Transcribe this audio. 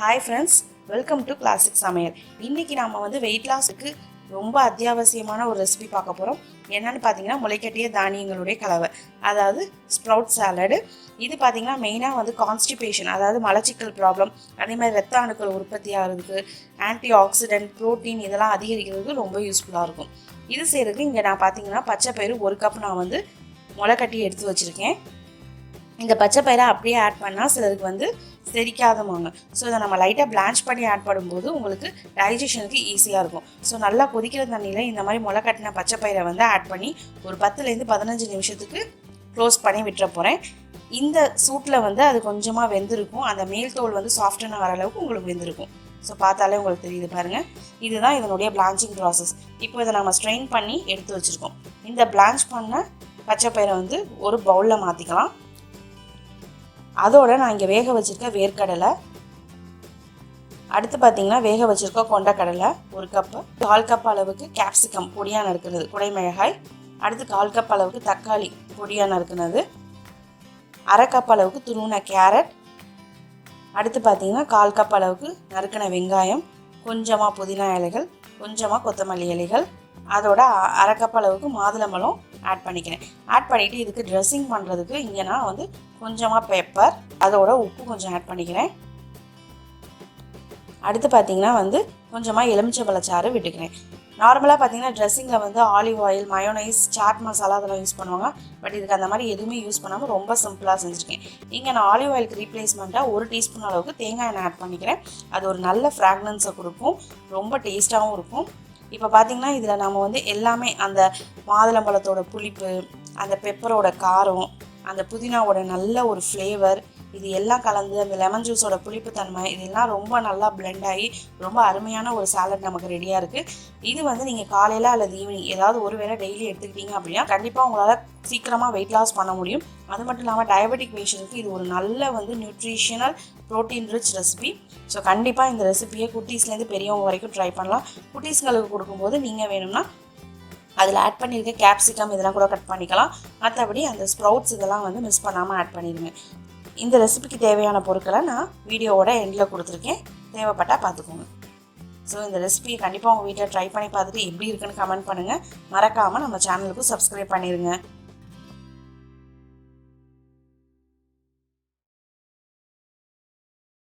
Hi friends, welcome to Classic Samayal. இன்னைக்கு நாம weight lossக்கு ரொம்ப அத்தியாவசியமான ஒரு ரெசிபி பார்க்க போறோம். என்னன்னு பாத்தீங்கன்னா முளைக்கட்டிய தானியங்களுடைய கலவை. அதாவது ஸ்ப்ரவுட் சாலட். இது பாத்தீங்கன்னா மெயினா constipation, அதாவது மலச்சிக்கல் ப்ராப்ளம், அதே மாதிரி இரத்த அணுக்கள் உற்பத்தி ஆகிறதுக்கு, ஆன்டிஆக்சிடென்ட், புரோட்டீன் இதெல்லாம் அதிகரிக்கிறதுக்கு ரொம்ப யூஸ்ஃபுல்லா இருக்கும். இது செய்யறதுக்கு இங்க நான் பாத்தீங்கன்னா பச்சை பயிறு 1 கப் நான் முளைக்கட்டி எடுத்து வச்சிருக்கேன். இந்த பச்சை பயிரை அப்படியே ஆட் பண்ணால் சிலருக்கு செரிக்காதமாங்க. ஸோ இதை நம்ம லைட்டாக பிளான்ச் பண்ணி ஆட் பண்ணும்போது உங்களுக்கு டைஜஷனுக்கு ஈஸியாக இருக்கும். ஸோ நல்லா கொதிக்கிற தண்ணியில் இந்த மாதிரி முளை கட்டின பச்சை பயிரை ஆட் பண்ணி ஒரு 10லேருந்து 15 நிமிஷத்துக்கு க்ளோஸ் பண்ணி விட்டுற போகிறேன். இந்த சூட்டில் அது கொஞ்சமாக வெந்திருக்கும். அந்த மேல் தோல் சாஃப்டான வர அளவுக்கு உங்களுக்கு வெந்திருக்கும். ஸோ பார்த்தாலே உங்களுக்கு தெரியுது பாருங்கள். இதுதான் இதனுடைய பிளான்ச்சிங் ப்ராசஸ். இப்போ இதை நம்ம ஸ்ட்ரெயின் பண்ணி எடுத்து வச்சுருக்கோம். இந்த பிளான்ச் பண்ண பச்சை பயிரை ஒரு பவுலில் மாற்றிக்கலாம். அதோட நான் இங்கே வேக வச்சுருக்க வேர்க்கடலை, அடுத்து பார்த்தீங்கன்னா வேக வச்சுருக்க கொண்டக்கடலை 1 கப்பு, 1/4 கப் அளவுக்கு கேப்சிகம் பொடியாக நறுக்குனது, குடைமிளகாய், அடுத்து 1/4 கப் அளவுக்கு தக்காளி பொடியாக நறுக்குனது, 1/2 கப் அளவுக்கு துருவின கேரட், அடுத்து பார்த்தீங்கன்னா 1/4 கப் அளவுக்கு நறுக்கின வெங்காயம், கொஞ்சமாக புதினா இலைகள், கொஞ்சமாக கொத்தமல்லி இலைகள், அதோட 1/2 கப் அளவுக்கு மாதுளம்பழம் ஆட் பண்ணிக்கிறேன். ஆட் பண்ணிவிட்டு இதுக்கு ட்ரெஸ்ஸிங் பண்ணுறதுக்கு இங்கே நான் கொஞ்சமாக பெப்பர், அதோட உப்பு கொஞ்சம் ஆட் பண்ணிக்கிறேன். அடுத்து பார்த்தீங்கன்னா கொஞ்சமாக எலுமிச்சம்பழச்சாறு விட்டுக்கிறேன். நார்மலாக பார்த்தீங்கன்னா ட்ரெஸ்ஸிங்கில் olive oil, mayonnaise, chaat masala அதெல்லாம் யூஸ் பண்ணுவாங்க. பட் இதுக்கு அந்த மாதிரி எதுவுமே யூஸ் பண்ணாமல் ரொம்ப சிம்பிளாக செஞ்சுருக்கேன். இங்கே நான் ஆலிவ் ஆயிலுக்கு ரீப்ளேஸ்மெண்ட்டாக 1 டீஸ்பூன் அளவுக்கு தேங்காய் எண்ணெய் ஆட் பண்ணிக்கிறேன். அது ஒரு நல்ல ஃப்ராக்ரன்ஸை கொடுக்கும், ரொம்ப டேஸ்ட்டாகவும் இருக்கும். இப்போ பார்த்தீங்கன்னா இதில் நம்ம எல்லாமே அந்த மாதுளம்பழத்தோட புளிப்பு, அந்த பெப்பரோட காரம், அந்த புதினாவோட நல்ல ஒரு ஃப்ளேவர், இது எல்லாம் கலந்து அந்த லெமன் ஜூஸோட புளிப்பு தன்மை இதெல்லாம் ரொம்ப நல்லா பிளெண்ட் ஆகி ரொம்ப அருமையான ஒரு சாலட் நமக்கு ரெடியாக இருக்குது. இது நீங்கள் காலையில் அல்லது ஈவினிங் ஏதாவது ஒரு வேளை டெய்லி எடுத்துக்கிட்டீங்க அப்படின்னா கண்டிப்பாக உங்களால் சீக்கிரமாக வெயிட் லாஸ் பண்ண முடியும். அது மட்டும் இல்லாமல் டயபெட்டிக் பேஷண்ட்க்கு இது ஒரு நல்ல nutritional protein rich recipe. So கண்டிப்பாக இந்த ரெசிபியை குட்டீஸ்லேருந்து பெரியவங்க வரைக்கும் ட்ரை பண்ணலாம். குட்டீஸ்களுக்கு கொடுக்கும்போது நீங்கள் வேணும்னா அதில் ஆட் பண்ணியிருக்க கேப்சிகம் இதெல்லாம் கூட கட் பண்ணிக்கலாம். மற்றபடி அந்த ஸ்ப்ரவுட்ஸ் இதெல்லாம் மிஸ் பண்ணாமல் ஆட் பண்ணிடுங்க. இந்த ரெசிபிக்கு தேவையான பொருட்களை நான் வீடியோவோட எண்டில் கொடுத்துருக்கேன், தேவைப்பட்டால் பார்த்துக்கோங்க. ஸோ இந்த ரெசிபியை கண்டிப்பாக உங்கள் வீட்டில் ட்ரை பண்ணி பார்த்துட்டு எப்படி இருக்குன்னு கமெண்ட் பண்ணுங்கள். மறக்காமல் நம்ம சேனலுக்கு சப்ஸ்கிரைப் பண்ணிடுங்க.